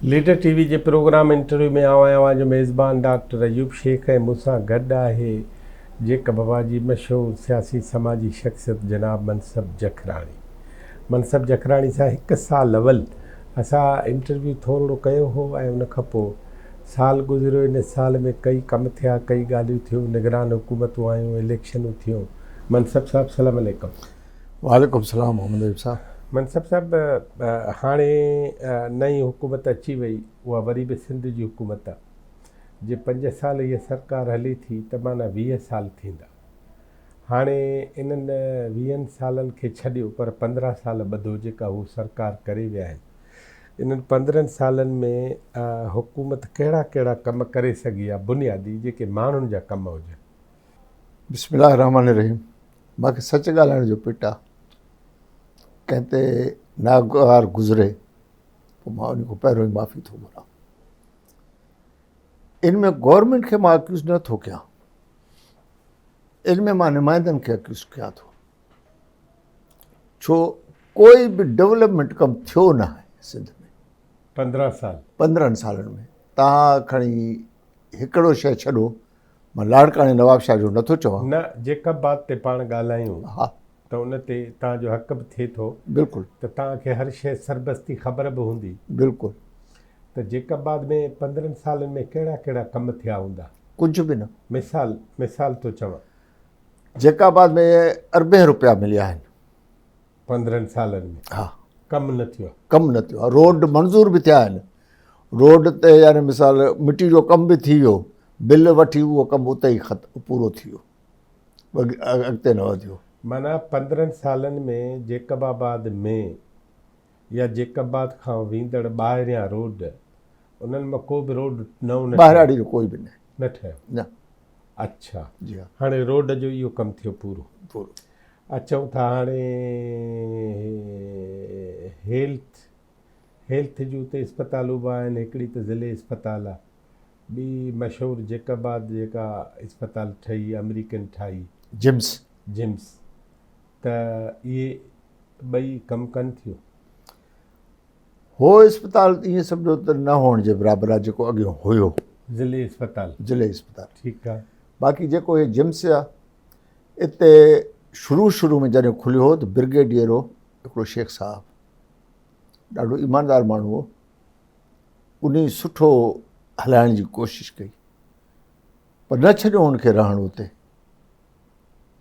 Leader TV जे programme interview में आवां जो मेज़बान डॉक्टर अयूब शेख ऐं मूंसां गॾु आहे जेका बाबाजी मशहूरु सियासी समाजी शख़्सियत जनाब मनसब जखराणी। मनसब जखराणी सां हिकु साल अवल असां इंटरव्यू थोरो कयो हो ऐं उन खां पोइ साल गुज़रियो। इन साल में कई कम थिया, कई ॻाल्हियूं थियूं, निगरान हुकूमतूं आयूं, इलेक्शनूं थियूं। मनसब साहब सलाम अलैकुम। वालेकुम सलाम मोहम्मद साहब। मनसब साहब हाणे नई हुकूमत अची वई, उहा वरी बि सिंध जी हुकूमत आहे। जे 5 साल इहा सरकार हली थी त माना 20 साल थींदा। हाणे इन्हनि 20 सालनि खे छॾियो पर 15 साल ॿधो जेका हू सरकार करे विया आहिनि। इन्हनि 15 सालनि में हुकूमत कहिड़ा कहिड़ा कम करे सघी आहे, बुनियादी जेके माण्हुनि जा कम हुजनि? बिस्मिल्लाह रहमान रहीम। मूंखे सच ॻाल्हाइण जो पिट आहे। कंहिं ते नागवार गुज़रे पोइ मां उन खां पहिरियों ई माफ़ी थो घुरां। इन में गवर्नमेंट खे मां अक्यूज़ नथो कयां, इन में मां नुमाइंदनि खे अक्यूज़ कयां थो। छो कोई बि डेवलपमेंट कमु थियो न आहे सिंध में 15 सालनि में। तव्हां खणी हिकिड़ो शइ छॾो, मां लाड़काणे नवाब शाह जो नथो चवां न, जेका बात ते पाण ॻाल्हायूं हा त उन ते तव्हांजो हक़ बि थिए थो। बिल्कुलु त तव्हांखे हर शइ सरबस्ती ख़बर बि हूंदी। बिल्कुलु। त जेका बाद में 15 सालनि में कहिड़ा कहिड़ा कम थिया हूंदा? कुझु बि न। मिसाल थो चवां, जेकाबाद में अरबे रुपया मिलिया आहिनि 15 सालनि में हा, कमु न थियो। कमु न थियो आहे। रोड मंज़ूर बि थिया आहिनि, रोड ते यानी मिसाल मिटी जो कमु बि थी वियो, बिल वठी उहो कमु उते ई पूरो थी वियो, अॻिते न वधियो। माना 15 सालनि में जेकबाबाद में या जेकबाद खां वेंदड़ ॿाहिरियां रोड, उन्हनि में को बि रोड न ॿाहिराड़ी जो कोई बि न ठहियो न। अच्छा जी हा, हाणे रोड जो इहो कमु थियो पूरो। पूरो। अचूं था हाणे हेल्थ जूं त इस्पतालूं बि आहिनि। हिकिड़ी त ज़िले इस्पताल आहे, ॿी मशहूरु जेकबाद जेका इस्पताल ठही अमेरिकन ठाही जिम्स, त इहे ॿई कमु कनि थियूं। हो इस्पताल ईअं सम्झो त न हुअण जे बराबरि आहे जेको अॻियों हुयो ज़िले इस्पताल ठीकु आहे। बाक़ी जेको इहे जिम्स आहे, इते शुरू में जॾहिं खुलियो हो त ब्रिगेडियर हो हिकिड़ो शेख साहबु, ॾाढो ईमानदार माण्हू हो। उन सुठो हलाइण जी कोशिशि कई, पर न छॾियो हुनखे रहणु उते।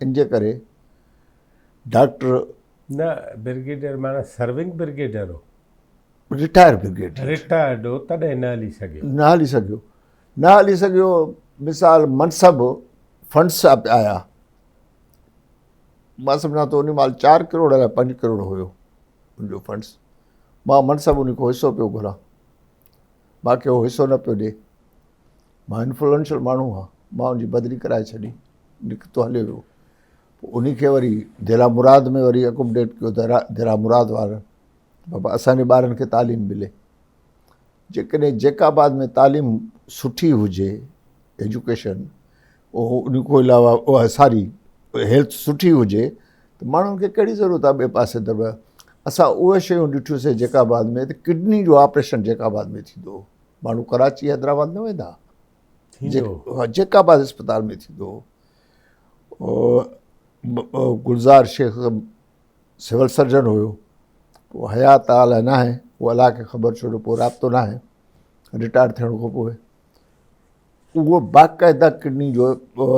इन जे करे डॉक्टर न ब्रिगेडियर माना सर्विंग ब्रिगेडियर हो, रिटायर ब्रिगेडियर रिटायर्ड हो, तॾहिं न हली सघियो। मिसाल मनसब फंड्स आया, मां सम्झां थो उन महिल 4 करोड़ या 5 करोड़ हुयो उनजो फंड्स। मां मनसब उन खां हिसो पियो घुरां, मूंखे उहो हिसो न पियो ॾिए। मां इन्फ्लुएंशियल माण्हू आहियां, मां उनजी बदिली कराए छॾी, निकितो हलियो वियो। उन खे वरी दिला मुराद में वरी अकोमोडेट कयो, दिला मुराद वारनि बाबा असांजे ॿारनि खे तालीम मिले। जेकॾहिं जेकाबाद में तालीम सुठी हुजे, एजुकेशन उन खां अलावा उहा सारी हेल्थ सुठी हुजे, त माण्हुनि खे कहिड़ी ज़रूरत आहे ॿिए पासे दॿ। असां उहे शयूं ॾिठियूंसीं जेकाबाद में, त किडनी जो ऑपरेशन जेकाबाद में थींदो हो। माण्हू कराची हैदराबाद न वेंदा, जेकाबाद इस्पताल में थींदो हो। गुलज़ार शेख सिविल सर्जन हुयो, पोइ हयात अलाए न आहे, उहो अलाह खे ख़बर, छो जो पोइ राब्तो न आहे रिटायर थियण खां पोइ। उहो बाक़ाइदा किडनी जो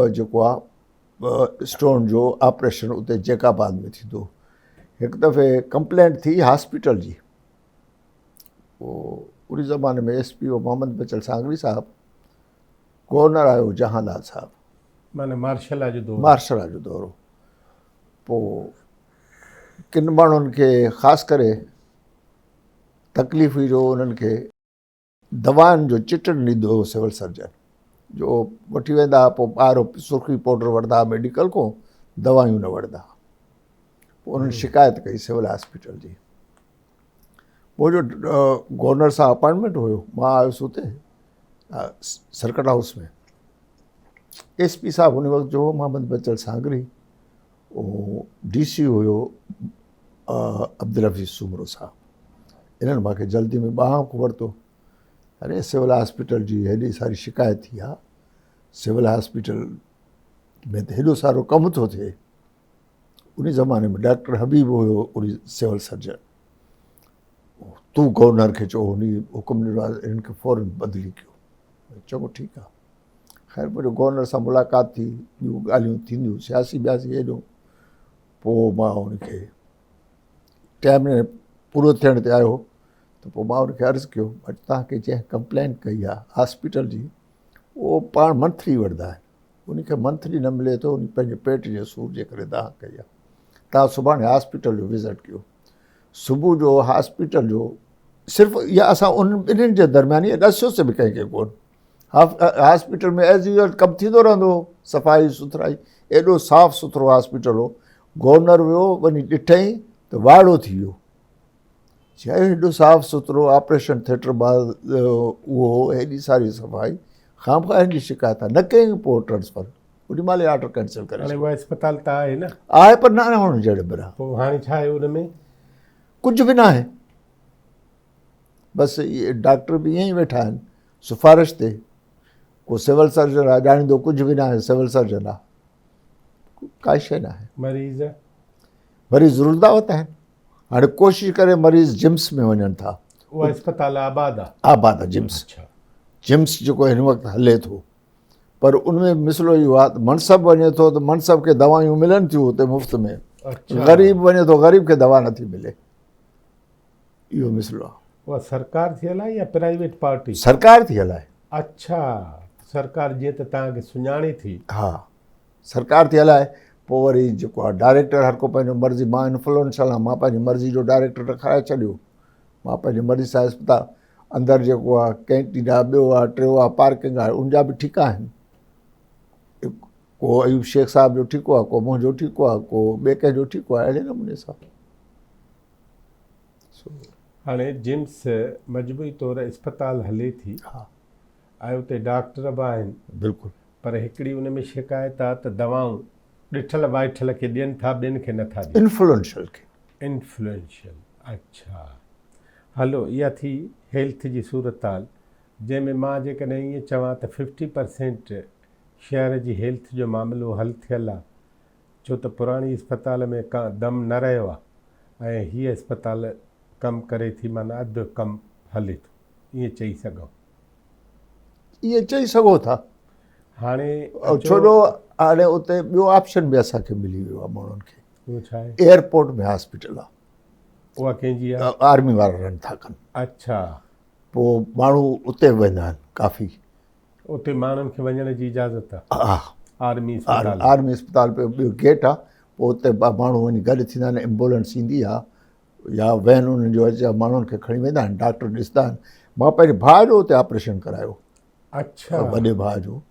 जेको आहे स्टोन जो ऑपरेशन उते जेकाबाद में थींदो। हिकु दफ़े कंप्लेंट थी हॉस्पिटल जी, पोइ उन ज़माने में SP मोहम्मद बचल सांगरी साहबु, गवर्नर आयो जहांलाल साहबु, माना मार्शल जो दौरो। पोइ किन माण्हुनि खे ख़ासि करे तकलीफ़ हुई जो उन्हनि खे दवाउनि जो चिटनि ॾींदो हो सिविल सर्जन, जो वठी वेंदा, पोइ ॿाहिरो सुर्खी पाउडर वठंदा मेडिकल खां, दवायूं न वठंदा। पोइ उन्हनि शिकायत कई सिविल हॉस्पिटल जी। मुंहिंजो गवर्नर सां अपॉइंटमेंट हुयो, मां आयुसि उते सर्किट हाउस में। SP साहबु उन वक़्तु जो मोहम्मद बचल सांगरी, DC हुयो अब्दुल हफ़ीज़ सुमरो साहबु। इन्हनि मूंखे जल्दी में ॿांह वरितो, अरे सिविल हॉस्पिटल जी हेॾी सारी शिकायत थी आहे, सिविल हॉस्पिटल में त हेॾो सारो कमु थो थिए। उन ज़माने में डॉक्टर हबीब हुयो उन सिविल सर्जन, तूं गवर्नर खे चओ, उन हुकुम ॾिनो आहे हिन खे फ़ौरन बदिली कयो। चङो ठीकु आहे। ख़ैर मुंहिंजो गवर्नर सां मुलाक़ात थी, ॿियूं ॻाल्हियूं थींदियूं, सियासी ॿियासी हेॾो। पोइ मां उनखे टाइम पूरो थियण ते आयो त पोइ मां उनखे अर्ज़ु कयो, भई तव्हांखे जंहिं कंप्लेन कई आहे हॉस्पिटल जी, उहो पाण मंथली वठंदा आहिनि, उनखे मंथली न मिले थो, उन पंहिंजे पेट जे सूर जे करे दाह कई आहे। तव्हां सुभाणे हॉस्पिटल जो विज़िट कयो। सुबुह जो हॉस्पिटल जो सिर्फ़ु इहा असां उन ॿिन्हिनि जे दरमियान इहा ॾसियोसीं बि कंहिंखे कोन। हॉस्पिटल में एज़ यूज़ुअल कमु थींदो रहंदो हो, सफ़ाई सुथराई, एॾो साफ़ु सुथिरो हॉस्पिटल हो। गवर्नर वियो, वञी ॾिठई त वाइड़ो थी वियो। चए हेॾो साफ़ु सुथिरो ऑपरेशन थिएटर उहो हेॾी सारी सफ़ाई, ख़ामख़ा हिन जी शिकायत आहे, न कयईं पोइ ट्रांसफ़र, ओॾी महिल ऑर्डर कैंसिल करे हाणे उहा अस्पताल त आहे न, आहे, पर न हुअण जहिड़े बिना पोइ हाणे छा आहे उन में? कुझु बि न आहे। बसि इहे डॉक्टर बि ईअं ई वेठा आहिनि सिफ़ारिश ते। को सिविल सर्जन आहे ॼाणींदो कुझु बि न आहे, सिविल सर्जन आहे, काई शइ न आहे। मरीज़ रुलदावत आहिनि। हाणे कोशिशि करे मरीज़ जिम्स में वञनि था। उहा अस्पताल आबाद आहे? आबाद आहे जिम्स। जिम्स जेको हिन वक़्तु हले थो, पर उनमें मिसलो इहो आहे त मनसब वञे थो त मनसब खे दवायूं मिलनि थियूं हुते मुफ़्त में, ग़रीब वञे थो ग़रीब खे दवा नथी मिले, इहो मिसलो आहे। उहा सरकार थी हलाए या प्राइवेट पार्टी? सरकार थी हलाए। अच्छा, सरकार जीअं त तव्हांखे सुञाणे थी। हा, सरकार थी हलाए। पोइ वरी जेको आहे डायरेक्टर हर को पंहिंजो मर्ज़ी, मां इन्फ्लुएंशियल आहियां, मां पंहिंजी मर्ज़ी जो डायरेक्टर रखाए छॾियो, मां पंहिंजी मर्ज़ी सां अस्पताल अंदरि जेको आहे कैंटीन आहे, ॿियो आहे, टियों आहे, पार्किंग आहे, उनजा बि ठीका आहिनि। को अयूब शेख साहब जो ठीकु आहे, को मुंहिंजो ठीकु आहे, को ॿिए कंहिंजो ठीकु आहे, अहिड़े नमूने सां। हाणे जिम्स मजबूरी तौरु अस्पताल हले थी, हा, ऐं उते डॉक्टर बि आहिनि, बिल्कुलु, पर हिकिड़ी उन में शिकायत आहे त दवाऊं ॾिठल वाइठल खे ॾियनि था, ॿियनि खे नथा ॾियनि, इन्फ्लुएंशियल खे। इन्फ्लुएंशियल। अच्छा, हलो, इहा थी हेल्थ जी सूरत हाल, जंहिंमें मां जेकॾहिं ईअं चवां त 50% शहर जी हेल्थ जो मामिलो हल थियल आहे, छो त पुराणी अस्पताल में का दम न रहियो आहे ऐं हीअ अस्पताल कमु करे थी, माना अधु कमु हले थो, ईअं चई सघूं। ईअं चई सघो था। हाणे छो जो हाणे उते ॿियो ऑप्शन बि असांखे मिली वियो आहे माण्हुनि खे। उहो छा आहे? एयरपोर्ट में हॉस्पिटल आहे, उहा कंहिंजी आहे? आर्मी वारा रन था कनि। अच्छा, पोइ माण्हू उते वेंदा आहिनि काफ़ी, उते माण्हुनि खे वञण जी इजाज़त आहे? हा, आर्मी अस्पताल? आर्मी अस्पताल पे ॿियो गेट आहे, पोइ उते माण्हू वञी गॾु थींदा आहिनि, एम्बुलेंस ईंदी आहे या वैन उन्हनि जो अचे, माण्हुनि खे खणी वेंदा आहिनि, डॉक्टर ॾिसंदा आहिनि। मां पंहिंजे भाउ जो उते ऑपरेशन करायो। अच्छा, वॾे भाउ जो।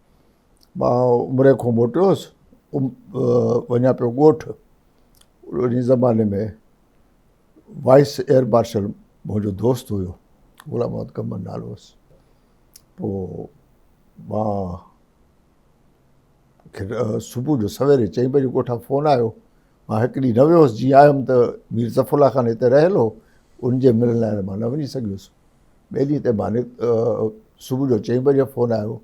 मां उमिरि खां मोटियोसि, वञा पियो ॻोठु। उन ज़माने में वाइस एयर मार्शल मुंहिंजो दोस्त हुयो, गुलाम मोहम्मद कमर नालो हुअसि। पोइ मां सुबुह जो सवेरे 4 बजे ॻोठा फ़ोन आयो। मां हिकु ॾींहुं न वियोसि, जीअं आयुमि त मीर ज़फ़रुल्ला ख़ान हिते रहियल हो, उनजे मिलण लाइ मां न वञी सघियुसि। ॿिए ॾींहं ते मां सुबुह जो 4 बजे फ़ोन आयो,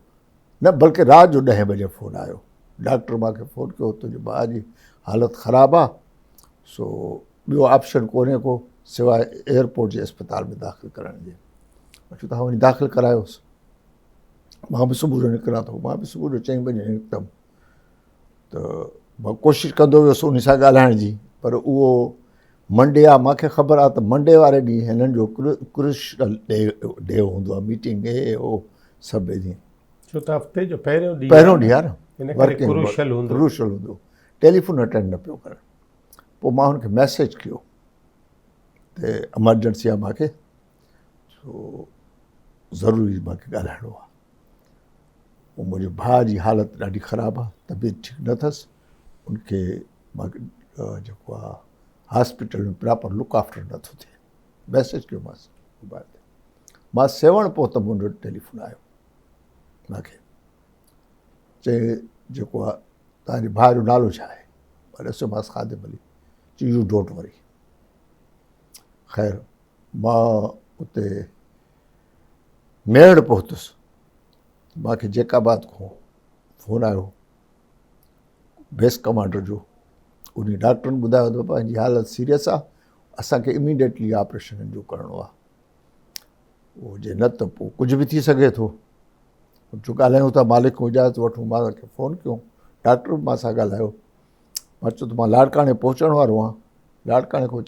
न बल्कि राति जो 10 बजे फ़ोन आयो। डॉक्टर मूंखे फ़ोन कयो, तुंहिंजे भाउ जी हालति ख़राबु आहे, सो ॿियो ऑप्शन कोन्हे को सवाइ एयरपोर्ट जे अस्पताल में दाख़िल करण जे। चयो तव्हां वञी दाख़िल करायोसि। मां बि सुबुह जो निकिरां थो, मां बि सुबुह जो 4 बजे निकितमि। त मां कोशिशि कंदो वियुसि उन सां ॻाल्हाइण जी, पर उहो मंडे आहे, मूंखे ख़बर आहे त मंडे वारे ॾींहुं हिननि जो क्रुशल डे हूंदो आहे, मीटिंग हे हो सभु ॾींहुं। छो त हफ़्ते जो पहिरियों ॾींहुं आहे न, वर्किंग क्रुशल हूंदो, टेलीफोन अटेंड न पियो करे। पोइ मां हुनखे मैसेज कयो त एमरजेंसी आहे मूंखे, सो ज़रूरी मूंखे ॻाल्हाइणो आहे। पोइ मुंहिंजे भाउ जी हालति ॾाढी ख़राबु आहे, तबियत ठीकु न अथसि, उनखे मूंखे जेको आहे हॉस्पिटल में प्रॉपर लुक आफ्टर नथो थिए। मैसेज कयोमांसि मोबाइल ते। मां सेवण पहुतमि, मुंहिंजो टेलीफोन आयो मूंखे, चई जेको आहे तव्हांजे भाउ जो नालो छा आहे? मां ॾिसोमांसि ख़ादिम अली। चई यू डोंट वरी। ख़ैर मां उते मेड़ पहुतुसि मूंखे जैकाबाद खां फ़ोन आयो बेस कमांडर जो। उन डॉक्टरनि ॿुधायो त पंहिंजी हालत सीरियस आहे, असांखे इमीडिएटली ऑपरेशन जो करिणो आहे। उहो जे न त पोइ कुझु बि थी सघे थो। जो ॻाल्हायूं था मालिक खां इजाज़त वठूं। मां तव्हांखे फ़ोन कयो, डॉक्टर बि मां सां ॻाल्हायो। मां चयो त मां लाड़काणे पहुचण वारो आहियां। लाड़काणे खां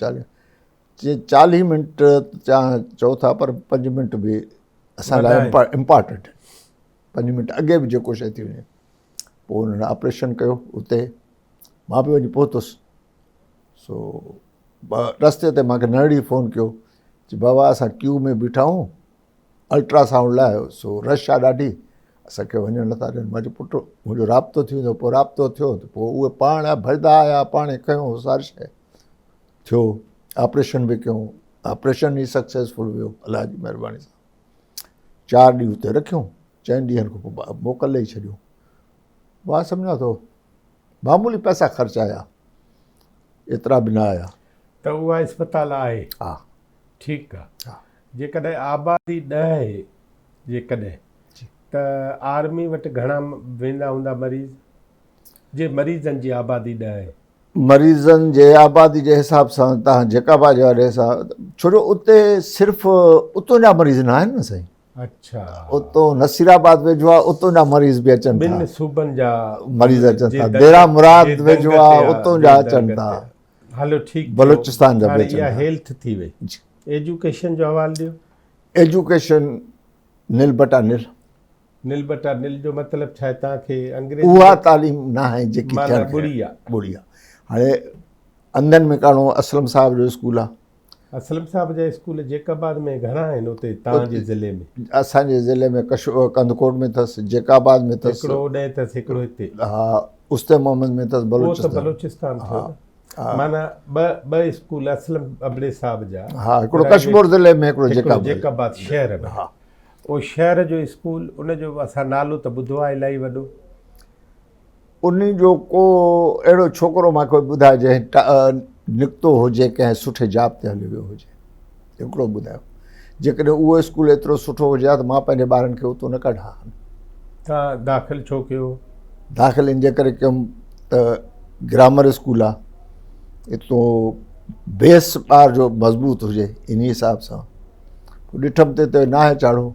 40 मिंट चओ था, पर 5 मिंट बि असां लाइ इम्पॉर्टेंट। 5 मिंट अॻे बि जेको शइ थी वञे। पोइ हुननि ऑपरेशन कयो उते। मां बि वञी पहुतुसि। सो रस्ते ते मूंखे नरड़ी फ़ोन कयो चई बाबा असां क्यू में बीठा आहियूं अल्ट्रासाउंड लाइ, सो रश आहे ॾाढी, असांखे वञणु नथा ॾियनि। मुंहिंजो पुटु मुंहिंजो राब्तो थी वेंदो। पोइ राब्तो थियो त पोइ उहे पाण भरदा आया, पाण कयूं सारी शइ थियो। ऑपरेशन बि कयूं। ऑपरेशन ई सक्सेसफुल वियो अलाह जी महिरबानी सां। 4 ॾींहं उते रखियूं। 4 ॾींहंनि खां पोइ मोकल ॾेई छॾियूं। मां सम्झां थो मामूली पैसा ख़र्च आया, एतिरा बि न आया। त उहा इस्पताल आहे? हा। ठीकु आहे। हा। जेकॾहिं आबादी 10 आहे, जेकॾहिं त आर्मी वटि घणा वेंदा हूंदा मरीज़? जे मरीज़नि जी आबादी 10 आहे। मरीज़नि जे आबादी जे हिसाब सां तव्हां जैकाबाद वारे हिसाब, छो जो उते सिर्फ़ु उतां जा मरीज़ न आहिनि न साईं। अच्छा। उतो नसीराबाद वेझो आहे, उतां जा मरीज़ बि अचनि था। 2 सूबनि जा मरीज़ अचनि था। देरा मुराद वेझो आहे, उतां जा अचनि था। हलो ठीकु। बलूचिस्तान जा बि इहा अचनि था। हेल्थ थी वई। एजुकेशन जो हवालो ॾियो। एजुकेशन निल बटा निल। निल बटा निल जो मतिलबु छा आहे? तव्हांखे अंग्रेजी उहा तालीम न आहे जेकी माना बुरी आहे। बुरी आहे। हाणे अंधनि में काणो असलम साहिब जो स्कूल आहे। असलम साहिब जा स्कूल जैकाबाद में घणा आहिनि उते तव्हांजे ज़िले में? असांजे ज़िले में कंदकोट में अथसि, जैकाबाद में अथसि, हिकिड़ो ओॾे अथसि, हिकिड़ो हिते। हा, उस्ते मोहम्मद में अथसि, बलूचिस्तान थियो न। माना ॿ स्कूल असलम अबड़े साहिब जा। हा, हिकिड़ो कश्मीर ज़िले में, हिकिड़ो जैकाबाद शहर में। हा, उहो शहर जो स्कूल, उनजो असां नालो त ॿुधो आहे इलाही वॾो। उन जो को अहिड़ो छोकिरो मूंखे ॿुधाए जंहिं निकितो हुजे कंहिं सुठे जॉब ते हली वियो हुजे, हिकिड़ो ॿुधायो। जेकॾहिं उहो स्कूल एतिरो सुठो हुजे हा त मां पंहिंजे ॿारनि खे उतां न कढां। तव्हां दाख़िल छो कयो? दाख़िल इन जे करे कयुमि त ग्रामर स्कूल आहे, एतिरो बेस ॿार जो मज़बूत हुजे, इन हिसाब सां पोइ ॾिठमि त नाहे चाढ़ो।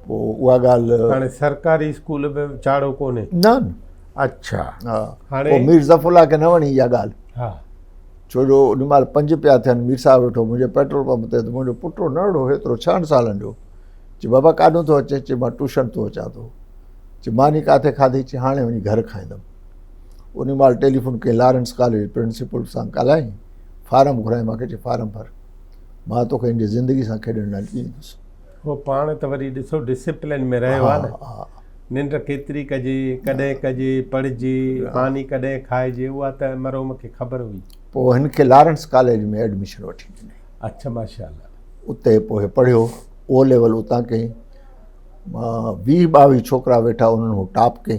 पोइ उहा ॻाल्हि हाणे सरकारी स्कूल में चाढ़ो कोन्हे न। अच्छा। हा। हाणे पोइ मीर ज़फ़रुल्लाह खे न वणी इहा ॻाल्हि। हा। छो जो उन महिल 5 पिया थियनि। मीर साहिबु वेठो मुंहिंजे पेट्रोल पंप ते, त मुंहिंजो पुटु नंढो हेतिरो 6 सालनि जो, चई बाबा काॾों थो अचे? चई मां ट्यूशन थो अचां थो। चई मानी किथे खाधी? चई हाणे वञी घर खाईंदुमि। उन महिल टेलीफोन कई लॉरेंस कॉलेज प्रिंसिपल सां ॻाल्हाई, फारम घुराई, मूंखे चई फारम भर, मां तोखे इन जी ज़िंदगी सां खेॾणु न ॾींदुसि। उहो पाण त वरी ॾिसो डिसिप्लिन में रहियो आहे न। निंड केतिरी कजे, कॾहिं कजे, पढ़िजे, पानी कॾहिं खाइजे, उहा त मरो मूंखे ख़बर हुई। पोइ हिन खे लॉरेंस कॉलेज में एडमिशन वठी ॾिनई। अच्छा, माशाअल्लाह। उते पोइ पढ़ियो, ओ लेवल उतां कई। 20-22 छोकिरा वेठा, उन्हनि टॉप कई।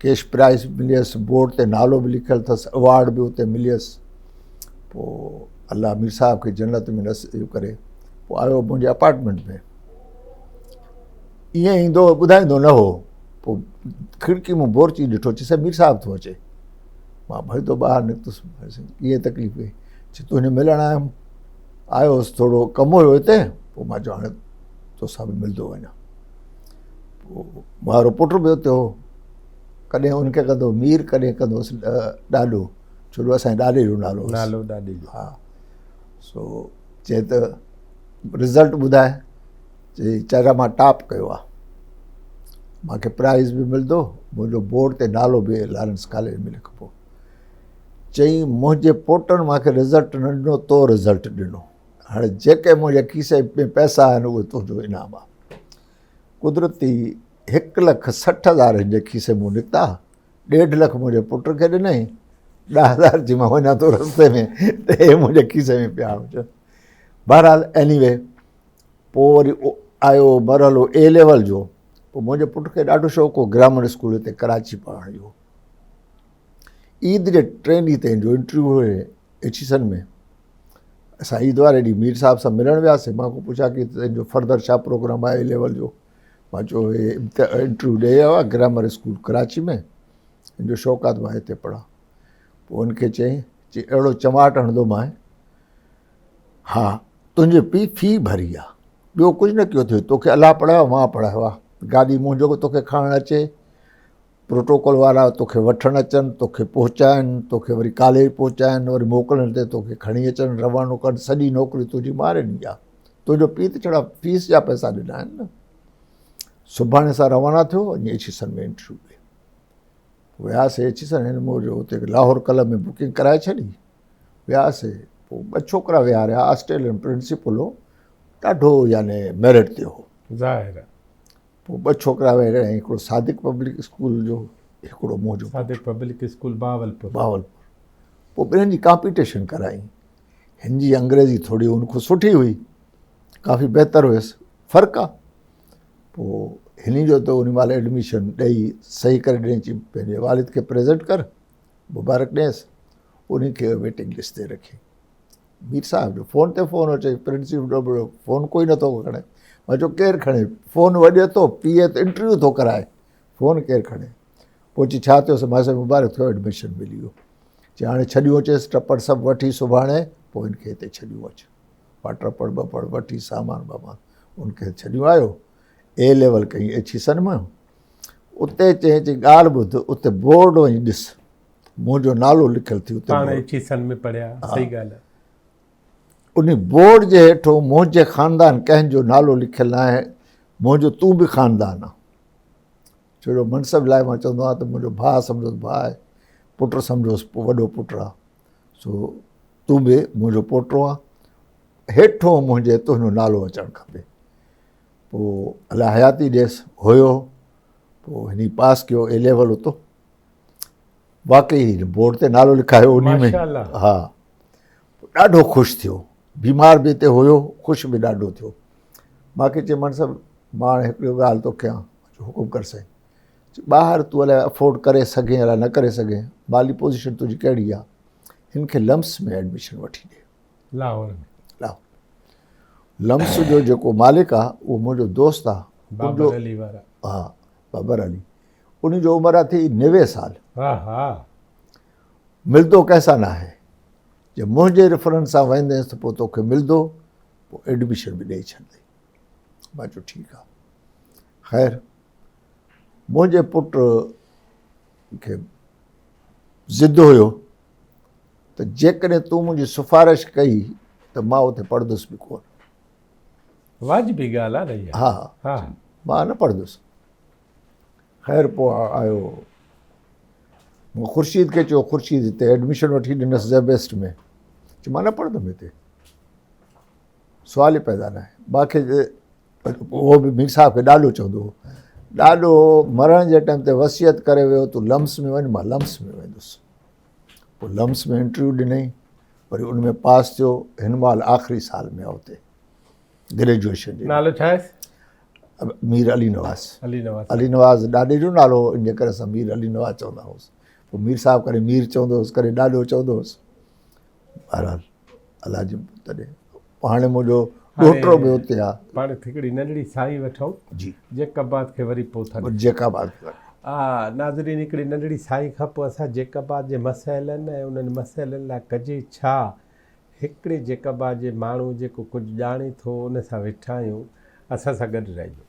कैश प्राइज़ मिलियसि, बोर्ड ते नालो बि लिखियलु अथसि, अवार्ड बि उते मिलियसि। पोइ अलाह मीर साहिब खे जन्नत में नसीब करे पोइ आयो मुंहिंजे अपार्टमेंट में। ईअं ईंदो ॿुधाईंदो न हो। पोइ खिड़की मां बोरची ॾिठो, चई मीर साहिबु थो अचे। मां भॼंदो ॿाहिरि निकितुसि। कीअं तकलीफ़ हुई? चई तुंहिंजे मिलणु आयो हुउसि, थोरो कमु हुयो हिते। पोइ मां चयो हाणे तोसां बि मिलंदो वञा। पोइ मुंहिंजो पुटु बि हुते हो। कॾहिं उनखे कंदो मीर, कॾहिं कंदोसि ॾाॾो, छो जो असांजे ॾाॾे जो नालो ॾाॾे जो। हा। सो चए त रिज़ल्ट ॿुधाए? चई चरा मां टॉप कयो आहे, मूंखे प्राइज़ बि मिलंदो, मुंहिंजो बोर्ड ते नालो बि लॉरेंस कॉलेज में लिखिबो। चई मुंहिंजे पुटनि मूंखे रिज़ल्ट न ॾिनो, तो रिज़ल्ट ॾिनो। हाणे जेके मुंहिंजे खीसे में पैसा आहिनि उहे तुंहिंजो इनाम आहे। कुदरती 1,60,000 हिन जे खीसे मूं निकिता। 1.5 लख मुंहिंजे पुट खे ॾिनई। 10,000 जी मां वञा थो रस्ते में त हे मुंहिंजे खीसे में पिया हुजनि। बहरहाल एनीवे, पोइ वरी आयो मरहलो A लेवल जो। पोइ मुंहिंजे पुट खे ॾाढो शौक़ु हो ग्रामर स्कूल हिते कराची पढ़ण जो। ईद जे 3 ॾींहं ते जो इंटरव्यू हुए एचिसन में, असां ईद वारे ॾींहुं मीर साहिब सां मिलण वियासीं। मां को पुछा कि तुंहिंजो फर्दर छा प्रोग्राम आहे A-level जो। मां चयो हे इंटरव्यू ॾेई आयो आहे ग्रामर स्कूल कराची में, हिनजो शौक़ु आहे त मां हिते पढ़ां। पोइ हुनखे चई अहिड़ो चमाट हणंदोमांइ, हा तुंहिंजे पीउ फी भरी आहे, ॿियो कुझु न कयो अथई, तोखे अलाह पढ़ायो मां पढ़ायो आहे। गाॾी मुंहिंजो तोखे खणणु अचे, प्रोटोकॉल वारा तोखे वठणु अचनि, तोखे पहुचाइनि, तोखे वरी कॉलेज पहुचाइनि, वरी मोकिलण ते तोखे खणी अचनि, रवानो कनि, सॼी नौकिरी तुंहिंजी मारे ॾिनी आहे। तुंहिंजो पीउ त छड़ा फीस जा पैसा ॾिना आहिनि न। सुभाणे सां रवाना थियो, अॼु एचिसन में इंटरव्यू ॾे। वियासीं एचिसन, हिन मोजो हुते लाहौर क्लब में बुकिंग कराए छॾी, वियासीं। पोइ 2 छोकिरा विया रहिया, ऑस्ट्रेलियन प्रिंसिपल हो, ॾाढो याने मेरिट ते हो ज़ाहिर आहे। पोइ 2 छोकिरा विया रहिया, हिकिड़ो सादिक पब्लिक स्कूल जो, हिकिड़ो मुंहिंजो सादिक पब्लिक स्कूल बावलपुर। पोइ ॿिन्हिनि जी कॉम्पिटिशन कराई। हिन जी अंग्रेज़ी थोरी उनखां सुठी हुई, काफ़ी बहितर हुयसि, फ़र्क़ु आहे। पोइ हिन जो त उन महिल एडमिशन ॾेई सही करे ॾिनी, अची पंहिंजे वालिद खे प्रेज़ेंट कर, मुबारक ॾियसि, उन खे वेटिंग लिस्ट ते रखी। मीर साहिब जो फ़ोन ते फ़ोन अचे, प्रिंसिपल फ़ोन कोई नथो खणे। मां चयो केरु खणे, फ़ोन वॼे थो, पीए त इंटरव्यू थो कराए, फ़ोन केरु खणे। पोइ चई छा थियो, मां चयो मुबारक थियो, एडमिशन मिली वियो। चई हाणे छॾियो अचेसि, टपड़ सभु वठी सुभाणे, पोइ हिनखे हिते छॾियो अचु। मां टपड़ ॿपड़ वठी सामान वामान उनखे छॾियो आयो। A-level कई एचिसन में। उते चई ॻाल्हि ॿुध, उते बोर्ड वञी ॾिस, मुंहिंजो नालो लिखियलु थी उते। पाण एचिसन में पढ़िया, सही ॻाल्हि आहे। उन बोर्ड जे हेठो मुंहिंजे ख़ानदान कंहिंजो नालो लिखियलु न आहे, मुंहिंजो तूं बि ख़ानदान आहे। छो मनसब लाइ मां चवंदो आहियां त मुंहिंजो भाउ सम्झोसि भाउ आहे, पुटु सम्झोसि वॾो पुटु आहे, सो तूं बि मुंहिंजो पोटो आहे, हेठो मुंहिंजे तुंहिंजो नालो अचणु खपे। पोइ अलाए हयाती ॾियसि, हुयो। पोइ हिन पास कयो A-level उतो, वाक़ई बोर्ड ते नालो लिखायो उन में। हा, ॾाढो ख़ुशि थियो, बीमार बि हिते हुयो, ख़ुशि बि ॾाढो थियो। मूंखे चई मनसब मां हाणे हिकिड़ी ॻाल्हि तो कयां। हुकुम कर साईं। ॿाहिरि तूं अलाए अफोर्ड करे सघे अलाए न करे सघे, माली पोज़ीशन तुंहिंजी कहिड़ी आहे, हिन खे लम्स में एडमिशन वठी ॾे लाहौर में। लम्स जो जेको मालिक आहे उहो मुंहिंजो दोस्त आहे, बाबर अली वारा। हा, बाबर अली। उन जो उमिरि आहे थी 90 साल। मिलंदो कंहिंसां न आहे, जे मुंहिंजे रेफरेंस सां वेंदेसि त पोइ तोखे मिलंदो, पोइ एडमिशन बि ॾेई छॾंदई। मां चयो ठीकु आहे। ख़ैर, मुंहिंजे पुट खे ज़िद हुयो त जेकॾहिं तूं मुंहिंजी सिफारिश कई त मां उते पढ़ंदुसि बि कोन। वाजिबी ॻाल्हि आहे न। हा, मां न पढ़ंदुसि। ख़ैर, पोइ आयो, मूं ख़ुर्शीद खे चयो, ख़ुर्शीद हिते एडमिशन वठी ॾिनसि ज़ेबेस्ट में। चयो मां न पढ़ंदुमि हिते, सुवाल ई पैदा न आहे। मूंखे उहो बि मीर साहिब खे ॾाढो चवंदो हो, ॾाढो मरण जे टाइम ते वसियत करे वियो, तूं लम्स में वञ, मां लम्स में वेंदुसि। पोइ लम्स में इंटरव्यू ॾिनई, वरी उन में पास थियो। हिन महिल आख़िरी साल में आहे उते ग्रेजुएशन जो। नालो छा आहे? मीर अली नवाज़। अली नवाज़ ॾाॾे जो नालो, इन करे असां मीर अली नवाज़ चवंदा हुआसीं। पोइ मीर साहिब करे मीर चवंदो हुउसि, करे ॾाॾो चवंदो हुउसि। बहरहाल अलाह जी तॾहिं हाणे मुंहिंजो ॾोहिटो बि उते आहे। पाण हिकिड़ी नंढड़ी साई वठूं जी, जेकाबाद खे वरी पोइ जेकाबाद। हा नाज़रीन, हिकिड़ी नंढड़ी साई खां पोइ असां जेकाबाद जे मसइलनि ऐं उन्हनि मसइलनि लाइ कजे छा, हिकिड़े जेकाबाद जे माण्हू जेको कुझु ॼाणे थो उन सां वेठा आहियूं। असां सां गॾु रहिजो।